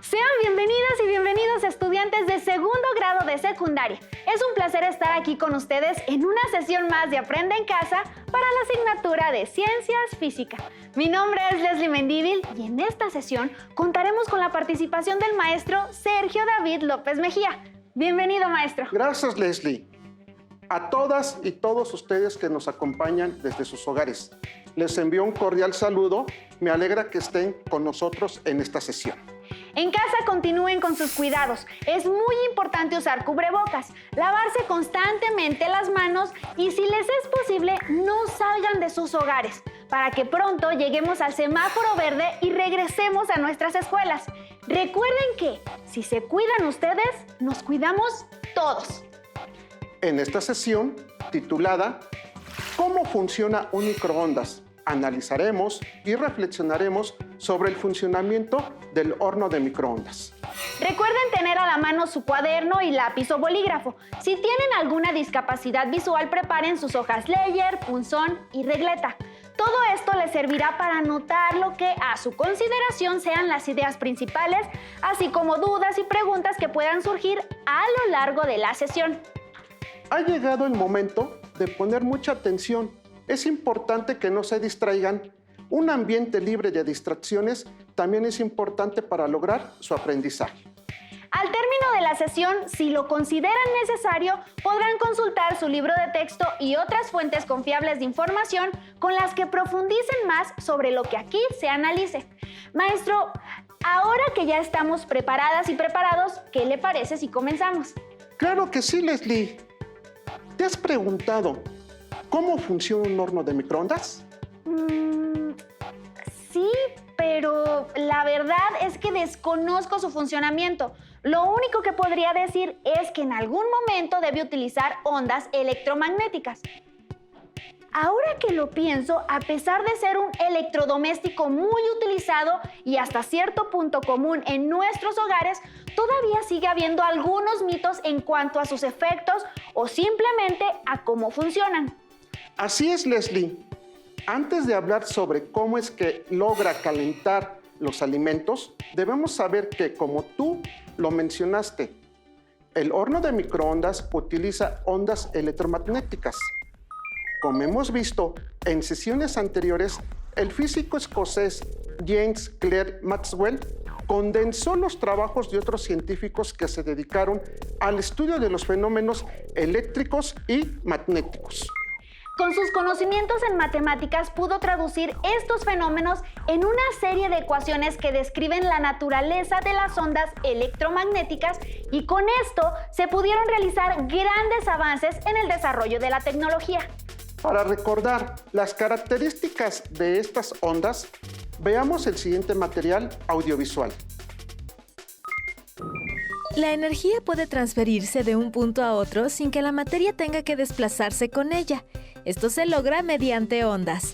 Sean bienvenidas y bienvenidos estudiantes de segundo grado de secundaria. Es un placer estar aquí con ustedes en una sesión más de Aprende en Casa para la asignatura de Ciencias Física. Mi nombre es Leslie Mendívil y en esta sesión contaremos con la participación del maestro Sergio David López Mejía. Bienvenido, maestro. Gracias, Leslie. A todas y todos ustedes que nos acompañan desde sus hogares, les envío un cordial saludo. Me alegra que estén con nosotros en esta sesión. En casa continúen con sus cuidados. Es muy importante usar cubrebocas, lavarse constantemente las manos y si les es posible, no salgan de sus hogares para que pronto lleguemos al semáforo verde y regresemos a nuestras escuelas. Recuerden que si se cuidan ustedes, nos cuidamos todos. En esta sesión, titulada ¿Cómo funciona un microondas?, analizaremos y reflexionaremos sobre el funcionamiento del horno de microondas. Recuerden tener a la mano su cuaderno y lápiz o bolígrafo. Si tienen alguna discapacidad visual, preparen sus hojas Leyer, punzón y regleta. Todo esto les servirá para anotar lo que a su consideración sean las ideas principales, así como dudas y preguntas que puedan surgir a lo largo de la sesión. Ha llegado el momento de poner mucha atención. Es importante que no se distraigan. Un ambiente libre de distracciones también es importante para lograr su aprendizaje. Al término de la sesión, si lo consideran necesario, podrán consultar su libro de texto y otras fuentes confiables de información con las que profundicen más sobre lo que aquí se analice. Maestro, ahora que ya estamos preparadas y preparados, ¿qué le parece si comenzamos? Claro que sí, Leslie. ¿Te has preguntado cómo funciona un horno de microondas? Sí, pero la verdad es que desconozco su funcionamiento. Lo único que podría decir es que en algún momento debe utilizar ondas electromagnéticas. Ahora que lo pienso, a pesar de ser un electrodoméstico muy utilizado y hasta cierto punto común en nuestros hogares, todavía sigue habiendo algunos mitos en cuanto a sus efectos o simplemente a cómo funcionan. Así es, Leslie. Antes de hablar sobre cómo es que logra calentar los alimentos, debemos saber que, como tú lo mencionaste, el horno de microondas utiliza ondas electromagnéticas. Como hemos visto en sesiones anteriores, el físico escocés James Clerk Maxwell condensó los trabajos de otros científicos que se dedicaron al estudio de los fenómenos eléctricos y magnéticos. Con sus conocimientos en matemáticas pudo traducir estos fenómenos en una serie de ecuaciones que describen la naturaleza de las ondas electromagnéticas y con esto se pudieron realizar grandes avances en el desarrollo de la tecnología. Para recordar las características de estas ondas, veamos el siguiente material audiovisual. La energía puede transferirse de un punto a otro sin que la materia tenga que desplazarse con ella. Esto se logra mediante ondas.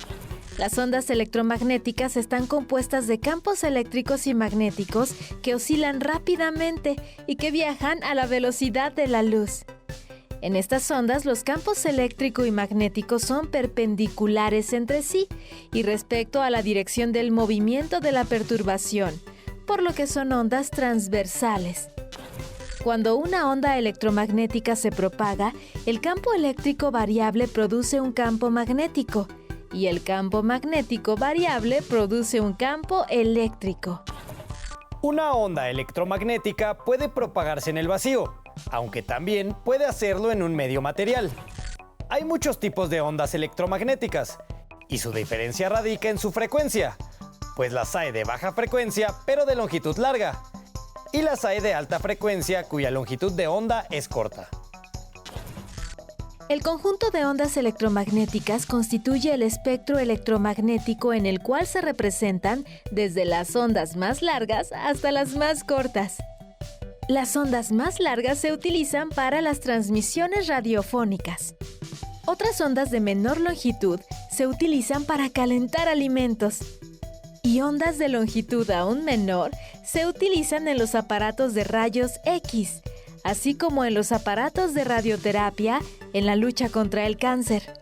Las ondas electromagnéticas están compuestas de campos eléctricos y magnéticos que oscilan rápidamente y que viajan a la velocidad de la luz. En estas ondas, los campos eléctrico y magnético son perpendiculares entre sí y respecto a la dirección del movimiento de la perturbación, por lo que son ondas transversales. Cuando una onda electromagnética se propaga, el campo eléctrico variable produce un campo magnético y el campo magnético variable produce un campo eléctrico. Una onda electromagnética puede propagarse en el vacío, aunque también puede hacerlo en un medio material. Hay muchos tipos de ondas electromagnéticas y su diferencia radica en su frecuencia, pues las hay de baja frecuencia pero de longitud larga, y las hay de alta frecuencia cuya longitud de onda es corta. El conjunto de ondas electromagnéticas constituye el espectro electromagnético en el cual se representan desde las ondas más largas hasta las más cortas. Las ondas más largas se utilizan para las transmisiones radiofónicas. Otras ondas de menor longitud se utilizan para calentar alimentos. Y ondas de longitud aún menor se utilizan en los aparatos de rayos X, así como en los aparatos de radioterapia en la lucha contra el cáncer.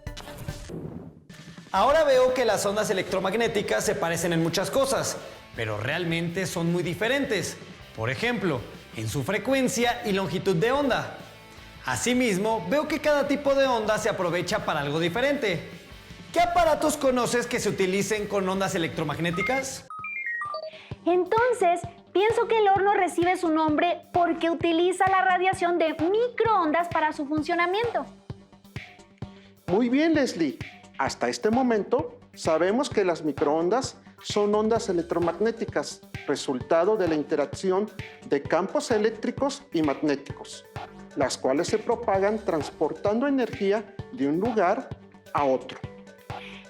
Ahora veo que las ondas electromagnéticas se parecen en muchas cosas, pero realmente son muy diferentes. Por ejemplo, en su frecuencia y longitud de onda. Asimismo, veo que cada tipo de onda se aprovecha para algo diferente. ¿Qué aparatos conoces que se utilicen con ondas electromagnéticas? Entonces, pienso que el horno recibe su nombre porque utiliza la radiación de microondas para su funcionamiento. Muy bien, Leslie. Hasta este momento, sabemos que las microondas son ondas electromagnéticas, resultado de la interacción de campos eléctricos y magnéticos, las cuales se propagan transportando energía de un lugar a otro.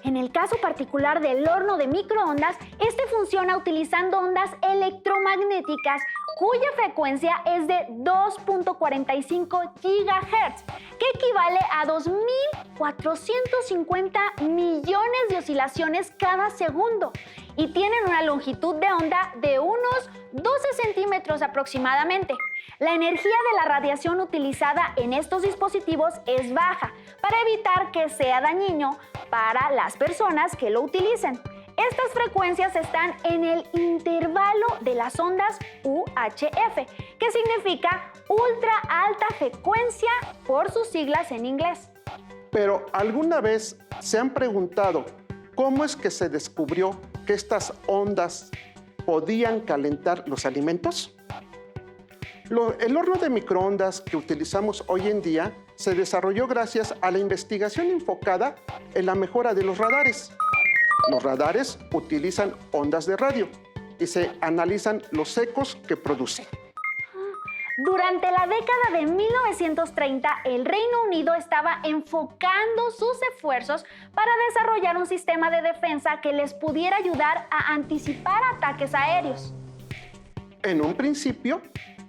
En el caso particular del horno de microondas, este funciona utilizando ondas electromagnéticas cuya frecuencia es de 2.45 GHz, que equivale a 2.450 millones de oscilaciones cada segundo y tienen una longitud de onda de unos 12 centímetros aproximadamente. La energía de la radiación utilizada en estos dispositivos es baja para evitar que sea dañino para las personas que lo utilicen. Estas frecuencias están en el intervalo de las ondas UHF, que significa ultra alta frecuencia por sus siglas en inglés. Pero ¿alguna vez se han preguntado cómo es que se descubrió que estas ondas podían calentar los alimentos? El horno de microondas que utilizamos hoy en día se desarrolló gracias a la investigación enfocada en la mejora de los radares. Los radares utilizan ondas de radio y se analizan los ecos que producen. Durante la década de 1930, el Reino Unido estaba enfocando sus esfuerzos para desarrollar un sistema de defensa que les pudiera ayudar a anticipar ataques aéreos. En un principio,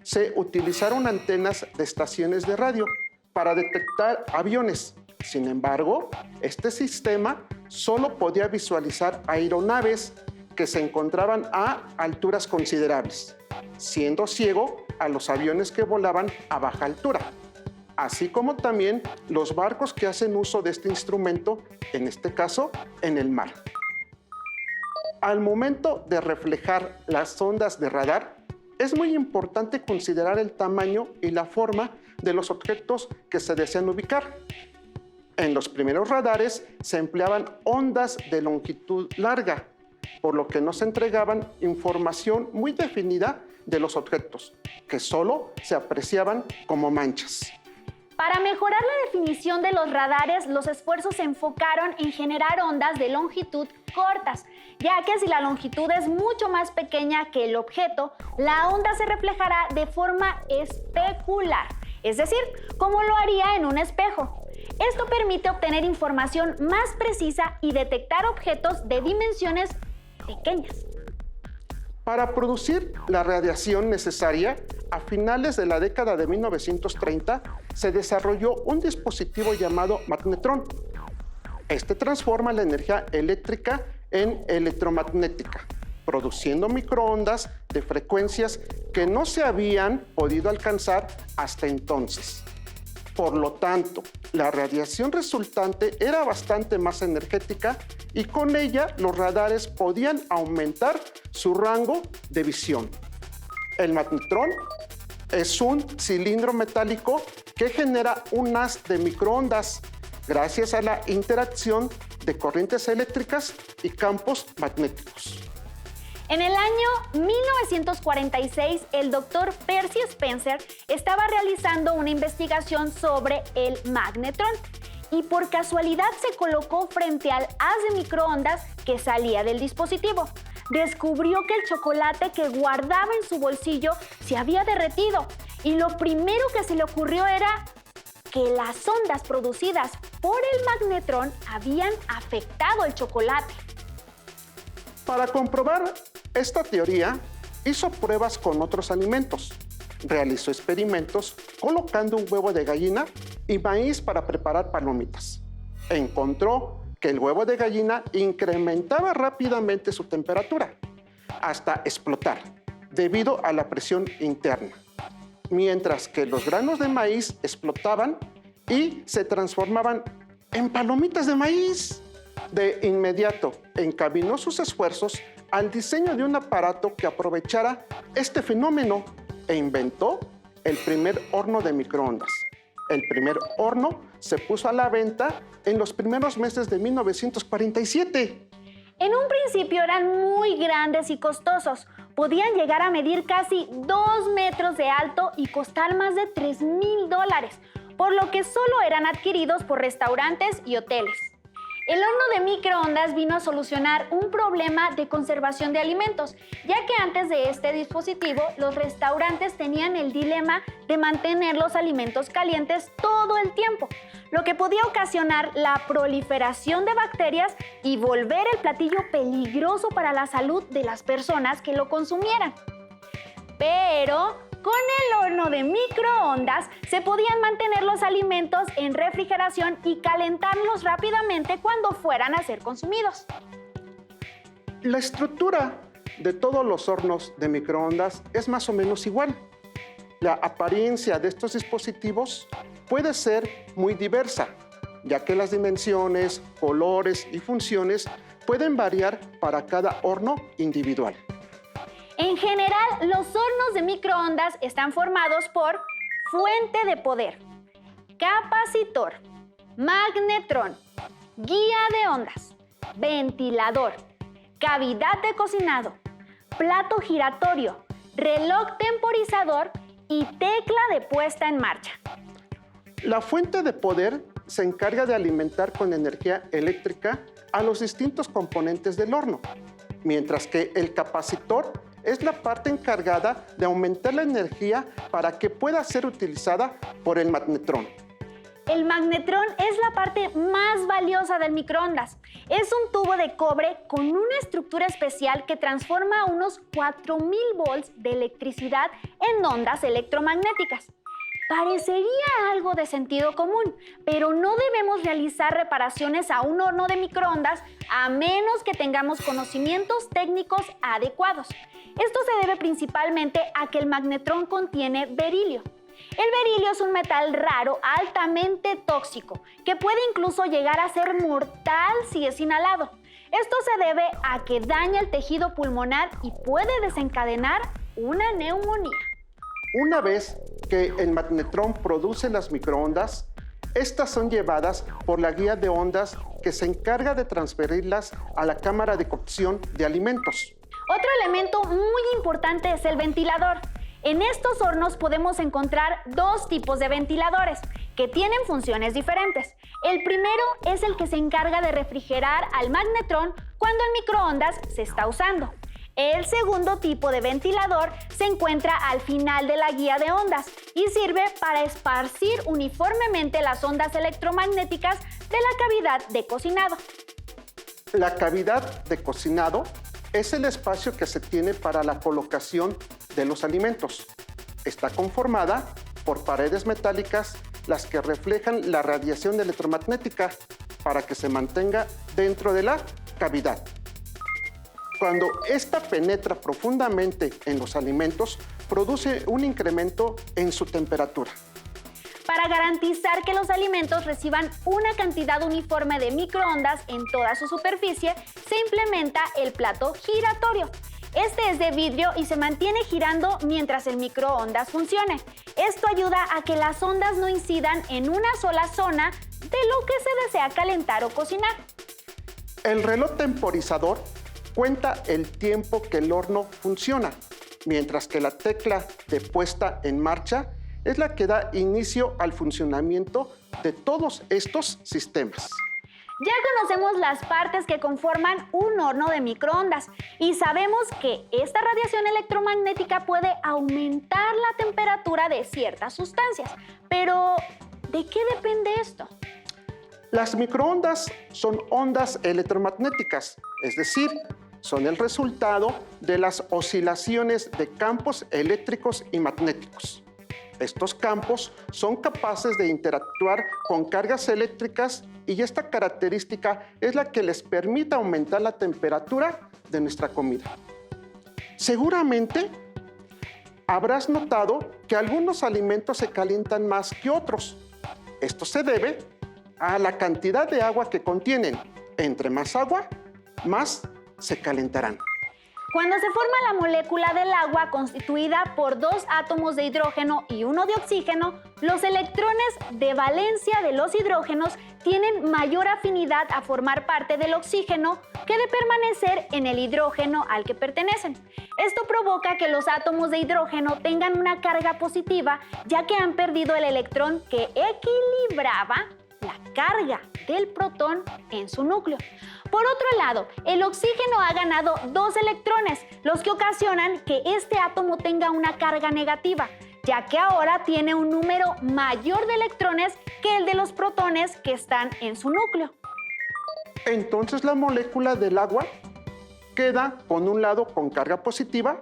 se utilizaron antenas de estaciones de radio para detectar aviones. Sin embargo, este sistema solo podía visualizar aeronaves que se encontraban a alturas considerables, siendo ciego a los aviones que volaban a baja altura, así como también los barcos que hacen uso de este instrumento, en este caso, en el mar. Al momento de reflejar las ondas de radar, es muy importante considerar el tamaño y la forma de los objetos que se desean ubicar. En los primeros radares se empleaban ondas de longitud larga, por lo que nos entregaban información muy definida de los objetos, que solo se apreciaban como manchas. Para mejorar la definición de los radares, los esfuerzos se enfocaron en generar ondas de longitud cortas, ya que si la longitud es mucho más pequeña que el objeto, la onda se reflejará de forma especular, es decir, como lo haría en un espejo. Esto permite obtener información más precisa y detectar objetos de dimensiones pequeñas. Para producir la radiación necesaria, a finales de la década de 1930 se desarrolló un dispositivo llamado magnetrón. Este transforma la energía eléctrica en electromagnética, produciendo microondas de frecuencias que no se habían podido alcanzar hasta entonces. Por lo tanto, la radiación resultante era bastante más energética y con ella los radares podían aumentar su rango de visión. El magnetrón es un cilindro metálico que genera un haz de microondas gracias a la interacción de corrientes eléctricas y campos magnéticos. En el año 1946, el doctor Percy Spencer estaba realizando una investigación sobre el magnetrón y por casualidad se colocó frente al haz de microondas que salía del dispositivo. Descubrió que el chocolate que guardaba en su bolsillo se había derretido y lo primero que se le ocurrió era que las ondas producidas por el magnetrón habían afectado el chocolate. Para comprobar esta teoría, hizo pruebas con otros alimentos. Realizó experimentos colocando un huevo de gallina y maíz para preparar palomitas. Encontró que el huevo de gallina incrementaba rápidamente su temperatura hasta explotar debido a la presión interna, mientras que los granos de maíz explotaban y se transformaban en palomitas de maíz. De inmediato encaminó sus esfuerzos al diseño de un aparato que aprovechara este fenómeno e inventó el primer horno de microondas. El primer horno se puso a la venta en los primeros meses de 1947. En un principio eran muy grandes y costosos. Podían llegar a medir casi 2 metros de alto y costar más de $3,000, por lo que solo eran adquiridos por restaurantes y hoteles. El horno de microondas vino a solucionar un problema de conservación de alimentos, ya que antes de este dispositivo, los restaurantes tenían el dilema de mantener los alimentos calientes todo el tiempo, lo que podía ocasionar la proliferación de bacterias y volver el platillo peligroso para la salud de las personas que lo consumieran. Pero con el horno de microondas se podían mantener los alimentos en refrigeración y calentarlos rápidamente cuando fueran a ser consumidos. La estructura de todos los hornos de microondas es más o menos igual. La apariencia de estos dispositivos puede ser muy diversa, ya que las dimensiones, colores y funciones pueden variar para cada horno individual. En general, los hornos de microondas están formados por fuente de poder, capacitor, magnetrón, guía de ondas, ventilador, cavidad de cocinado, plato giratorio, reloj temporizador y tecla de puesta en marcha. La fuente de poder se encarga de alimentar con energía eléctrica a los distintos componentes del horno, mientras que el capacitor es la parte encargada de aumentar la energía para que pueda ser utilizada por el magnetrón. El magnetrón es la parte más valiosa del microondas. Es un tubo de cobre con una estructura especial que transforma unos 4,000 volts de electricidad en ondas electromagnéticas. Parecería algo de sentido común, pero no debemos realizar reparaciones a un horno de microondas a menos que tengamos conocimientos técnicos adecuados. Esto se debe principalmente a que el magnetrón contiene berilio. El berilio es un metal raro altamente tóxico que puede incluso llegar a ser mortal si es inhalado. Esto se debe a que daña el tejido pulmonar y puede desencadenar una neumonía. Una vez que el magnetrón produce las microondas, estas son llevadas por la guía de ondas que se encarga de transferirlas a la cámara de cocción de alimentos. Otro elemento muy importante es el ventilador. En estos hornos podemos encontrar 2 tipos de ventiladores que tienen funciones diferentes. El primero es el que se encarga de refrigerar al magnetrón cuando el microondas se está usando. El segundo tipo de ventilador se encuentra al final de la guía de ondas y sirve para esparcir uniformemente las ondas electromagnéticas de la cavidad de cocinado. La cavidad de cocinado es el espacio que se tiene para la colocación de los alimentos. Está conformada por paredes metálicas, las que reflejan la radiación electromagnética para que se mantenga dentro de la cavidad. Cuando esta penetra profundamente en los alimentos, produce un incremento en su temperatura. Para garantizar que los alimentos reciban una cantidad uniforme de microondas en toda su superficie, se implementa el plato giratorio. Este es de vidrio y se mantiene girando mientras el microondas funcione. Esto ayuda a que las ondas no incidan en una sola zona de lo que se desea calentar o cocinar. El reloj temporizador cuenta el tiempo que el horno funciona, mientras que la tecla de puesta en marcha es la que da inicio al funcionamiento de todos estos sistemas. Ya conocemos las partes que conforman un horno de microondas y sabemos que esta radiación electromagnética puede aumentar la temperatura de ciertas sustancias. Pero, ¿de qué depende esto? Las microondas son ondas electromagnéticas, es decir, son el resultado de las oscilaciones de campos eléctricos y magnéticos. Estos campos son capaces de interactuar con cargas eléctricas y esta característica es la que les permite aumentar la temperatura de nuestra comida. Seguramente habrás notado que algunos alimentos se calientan más que otros. Esto se debe a la cantidad de agua que contienen. Entre más agua, más se calentarán. Cuando se forma la molécula del agua constituida por 2 átomos de hidrógeno y 1 de oxígeno, los electrones de valencia de los hidrógenos tienen mayor afinidad a formar parte del oxígeno que de permanecer en el hidrógeno al que pertenecen. Esto provoca que los átomos de hidrógeno tengan una carga positiva, ya que han perdido el electrón que equilibraba la carga del protón en su núcleo. Por otro lado, el oxígeno ha ganado 2 electrones, los que ocasionan que este átomo tenga una carga negativa, ya que ahora tiene un número mayor de electrones que el de los protones que están en su núcleo. Entonces la molécula del agua queda con un lado con carga positiva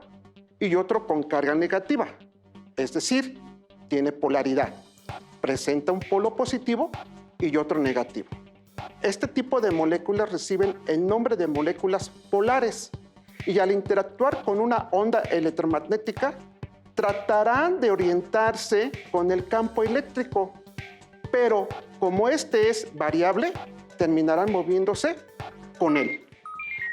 y otro con carga negativa. Es decir, tiene polaridad. Presenta un polo positivo y otro negativo. Este tipo de moléculas reciben el nombre de moléculas polares y al interactuar con una onda electromagnética tratarán de orientarse con el campo eléctrico, pero como este es variable, terminarán moviéndose con él.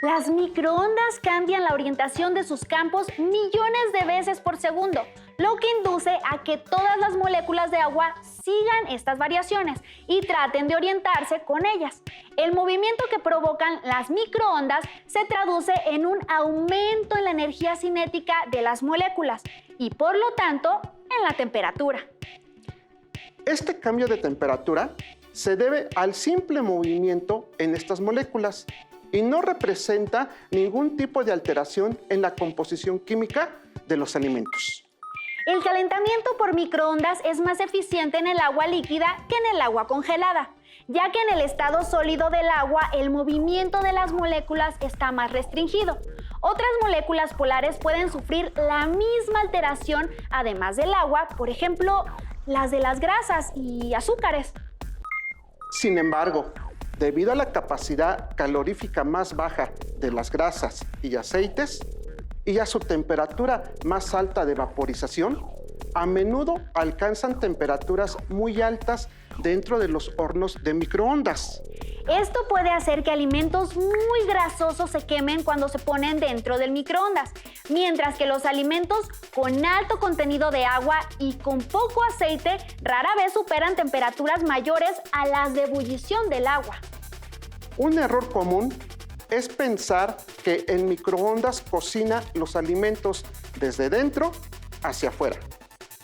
Las microondas cambian la orientación de sus campos millones de veces por segundo, lo que induce a que todas las moléculas de agua sigan estas variaciones y traten de orientarse con ellas. El movimiento que provocan las microondas se traduce en un aumento en la energía cinética de las moléculas y, por lo tanto, en la temperatura. Este cambio de temperatura se debe al simple movimiento en estas moléculas y no representa ningún tipo de alteración en la composición química de los alimentos. El calentamiento por microondas es más eficiente en el agua líquida que en el agua congelada, ya que en el estado sólido del agua el movimiento de las moléculas está más restringido. Otras moléculas polares pueden sufrir la misma alteración, además del agua, por ejemplo, las de las grasas y azúcares. Sin embargo, debido a la capacidad calorífica más baja de las grasas y aceites y a su temperatura más alta de vaporización, a menudo alcanzan temperaturas muy altas dentro de los hornos de microondas. Esto puede hacer que alimentos muy grasosos se quemen cuando se ponen dentro del microondas, mientras que los alimentos con alto contenido de agua y con poco aceite rara vez superan temperaturas mayores a las de ebullición del agua. Un error común es pensar que el microondas cocina los alimentos desde dentro hacia afuera.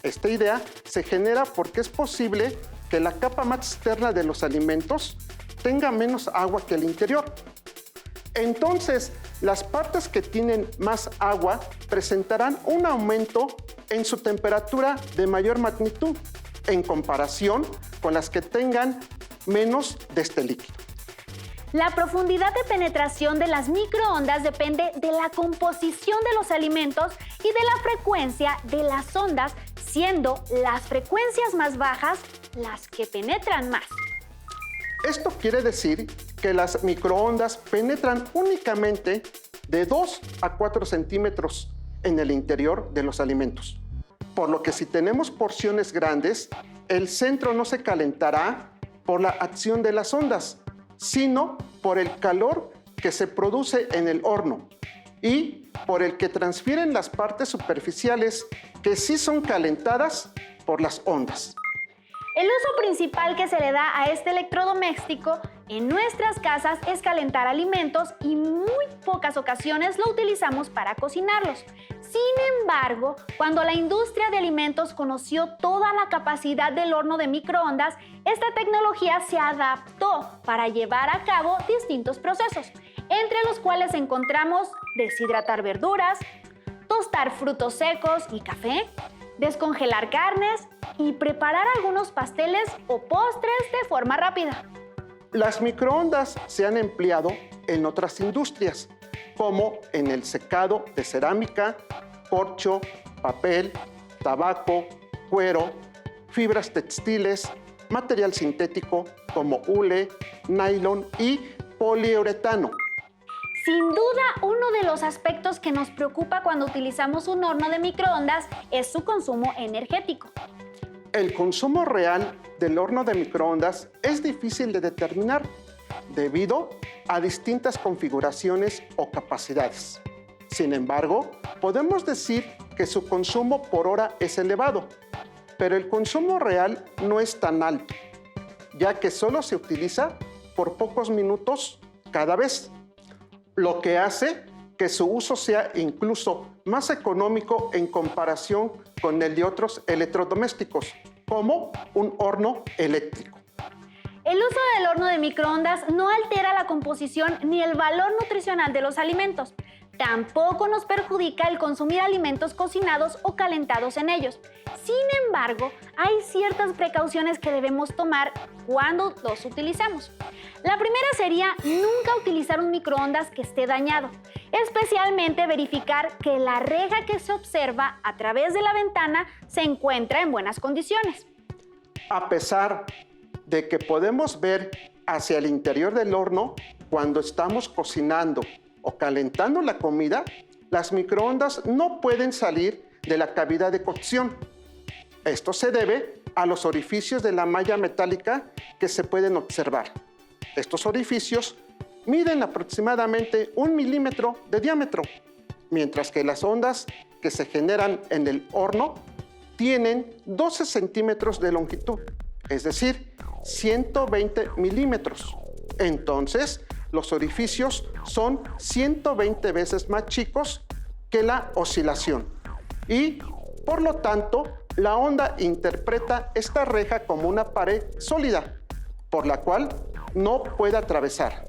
Esta idea se genera porque es posible que la capa más externa de los alimentos tenga menos agua que el interior. Entonces, las partes que tienen más agua presentarán un aumento en su temperatura de mayor magnitud en comparación con las que tengan menos de este líquido. La profundidad de penetración de las microondas depende de la composición de los alimentos y de la frecuencia de las ondas, siendo las frecuencias más bajas las que penetran más. Esto quiere decir que las microondas penetran únicamente de 2 a 4 centímetros en el interior de los alimentos. Por lo que si tenemos porciones grandes, el centro no se calentará por la acción de las ondas, sino por el calor que se produce en el horno y por el que transfieren las partes superficiales que sí son calentadas por las ondas. El uso principal que se le da a este electrodoméstico en nuestras casas es calentar alimentos y muy pocas ocasiones lo utilizamos para cocinarlos. Sin embargo, cuando la industria de alimentos conoció toda la capacidad del horno de microondas, esta tecnología se adaptó para llevar a cabo distintos procesos, entre los cuales encontramos deshidratar verduras, tostar frutos secos y café, descongelar carnes y preparar algunos pasteles o postres de forma rápida. Las microondas se han empleado en otras industrias, como en el secado de cerámica, corcho, papel, tabaco, cuero, fibras textiles, material sintético como hule, nylon y poliuretano. Sin duda, uno de los aspectos que nos preocupa cuando utilizamos un horno de microondas es su consumo energético. El consumo real del horno de microondas es difícil de determinar debido a distintas configuraciones o capacidades. Sin embargo, podemos decir que su consumo por hora es elevado, pero el consumo real no es tan alto, ya que solo se utiliza por pocos minutos cada vez, lo que hace que su uso sea incluso más económico en comparación con el de otros electrodomésticos, como un horno eléctrico. El uso del horno de microondas no altera la composición ni el valor nutricional de los alimentos. Tampoco nos perjudica el consumir alimentos cocinados o calentados en ellos. Sin embargo, hay ciertas precauciones que debemos tomar cuando los utilizamos. La primera sería nunca utilizar un microondas que esté dañado, especialmente verificar que la reja que se observa a través de la ventana se encuentra en buenas condiciones. A pesar de que podemos ver hacia el interior del horno cuando estamos cocinando o calentando la comida, las microondas no pueden salir de la cavidad de cocción. Esto se debe a los orificios de la malla metálica que se pueden observar. Estos orificios miden aproximadamente 1 milímetro de diámetro, mientras que las ondas que se generan en el horno tienen 12 centímetros de longitud, es decir, 120 milímetros. Entonces, los orificios son 120 veces más chicos que la oscilación y, por lo tanto, la onda interpreta esta reja como una pared sólida, por la cual no puede atravesar.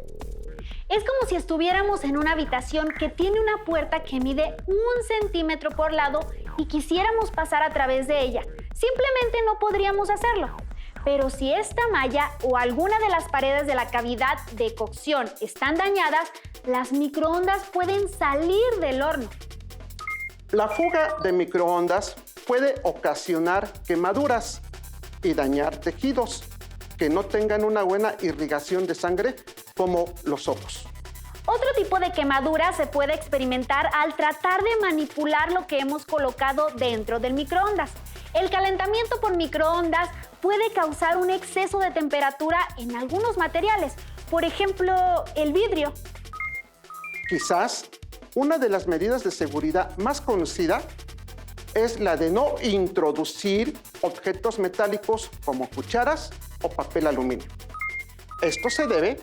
Es como si estuviéramos en una habitación que tiene una puerta que mide 1 centímetro por lado y quisiéramos pasar a través de ella. Simplemente no podríamos hacerlo. Pero si esta malla o alguna de las paredes de la cavidad de cocción están dañadas, las microondas pueden salir del horno. La fuga de microondas puede ocasionar quemaduras y dañar tejidos que no tengan una buena irrigación de sangre, como los ojos. Otro tipo de quemadura se puede experimentar al tratar de manipular lo que hemos colocado dentro del microondas. El calentamiento por microondas puede causar un exceso de temperatura en algunos materiales, por ejemplo, el vidrio. Quizás una de las medidas de seguridad más conocida es la de no introducir objetos metálicos como cucharas o papel aluminio. Esto se debe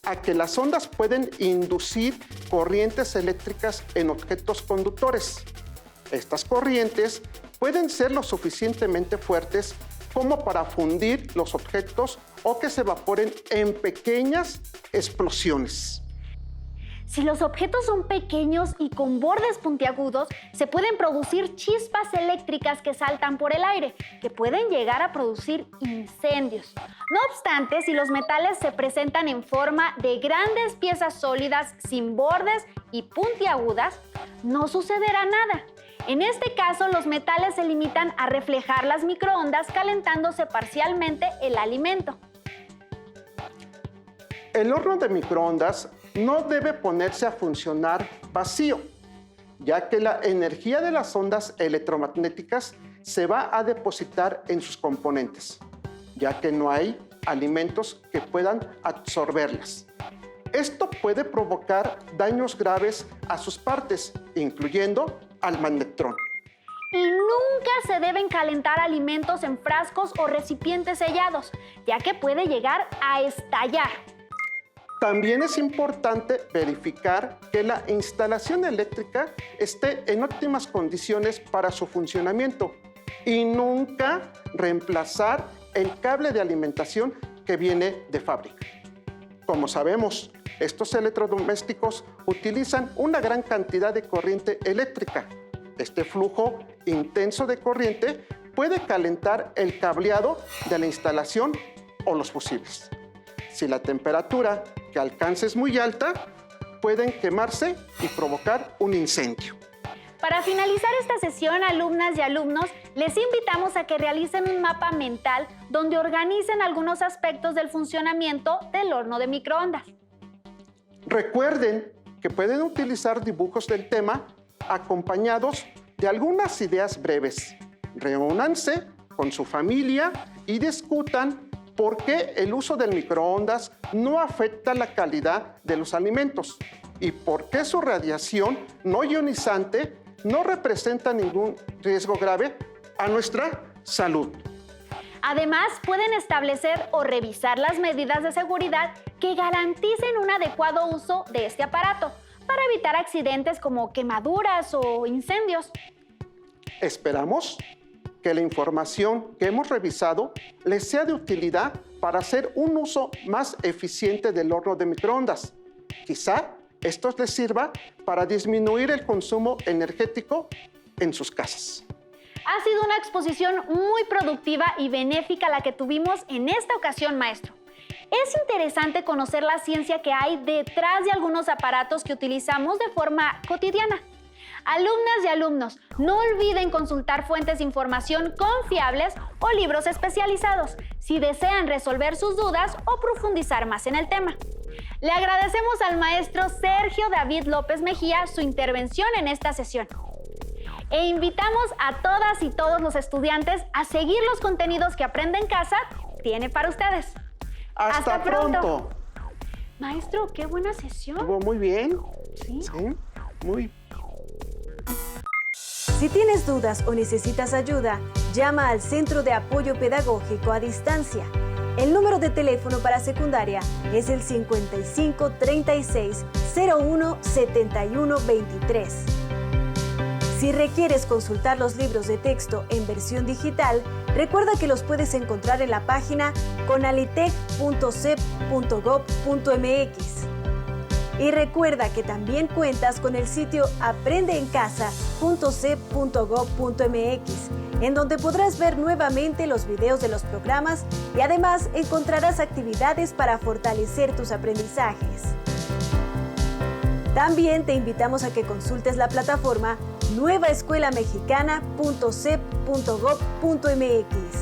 a que las ondas pueden inducir corrientes eléctricas en objetos conductores. Estas corrientes pueden ser lo suficientemente fuertes como para fundir los objetos o que se evaporen en pequeñas explosiones. Si los objetos son pequeños y con bordes puntiagudos, se pueden producir chispas eléctricas que saltan por el aire, que pueden llegar a producir incendios. No obstante, si los metales se presentan en forma de grandes piezas sólidas sin bordes y puntiagudas, no sucederá nada. En este caso, los metales se limitan a reflejar las microondas calentándose parcialmente el alimento. El horno de microondas no debe ponerse a funcionar vacío, ya que la energía de las ondas electromagnéticas se va a depositar en sus componentes, ya que no hay alimentos que puedan absorberlas. Esto puede provocar daños graves a sus partes, incluyendo al magnetrón. Y nunca se deben calentar alimentos en frascos o recipientes sellados, ya que puede llegar a estallar. También es importante verificar que la instalación eléctrica esté en óptimas condiciones para su funcionamiento y nunca reemplazar el cable de alimentación que viene de fábrica. Como sabemos, estos electrodomésticos utilizan una gran cantidad de corriente eléctrica. Este flujo intenso de corriente puede calentar el cableado de la instalación o los fusibles. Si la temperatura que alcance es muy alta, pueden quemarse y provocar un incendio. Para finalizar esta sesión, alumnas y alumnos, les invitamos a que realicen un mapa mental donde organicen algunos aspectos del funcionamiento del horno de microondas. Recuerden que pueden utilizar dibujos del tema acompañados de algunas ideas breves. Reúnanse con su familia y discutan por qué el uso del microondas no afecta la calidad de los alimentos. y por qué su radiación no ionizante no representa ningún riesgo grave a nuestra salud. Además, pueden establecer o revisar las medidas de seguridad que garanticen un adecuado uso de este aparato para evitar accidentes como quemaduras o incendios. Esperamos que la información que hemos revisado les sea de utilidad para hacer un uso más eficiente del horno de microondas. Quizá esto les sirva para disminuir el consumo energético en sus casas. Ha sido una exposición muy productiva y benéfica la que tuvimos en esta ocasión, maestro. Es interesante conocer la ciencia que hay detrás de algunos aparatos que utilizamos de forma cotidiana. Alumnas y alumnos, no olviden consultar fuentes de información confiables o libros especializados si desean resolver sus dudas o profundizar más en el tema. Le agradecemos al maestro Sergio David López Mejía su intervención en esta sesión. E invitamos a todas y todos los estudiantes a seguir los contenidos que Aprende en Casa tiene para ustedes. ¡Hasta pronto! Maestro, qué buena sesión. Estuvo muy bien. Sí. Sí, muy. Si tienes dudas o necesitas ayuda, llama al Centro de Apoyo Pedagógico a Distancia. El número de teléfono para secundaria es el 55 36 01 71 23. Si requieres consultar los libros de texto en versión digital, recuerda que los puedes encontrar en la página conalitec.cep.gov.mx. Y recuerda que también cuentas con el sitio aprendeencasa.cep.gov.mx, en donde podrás ver nuevamente los videos de los programas y además encontrarás actividades para fortalecer tus aprendizajes. También te invitamos a que consultes la plataforma nuevaescuelamexicana.cep.gov.mx.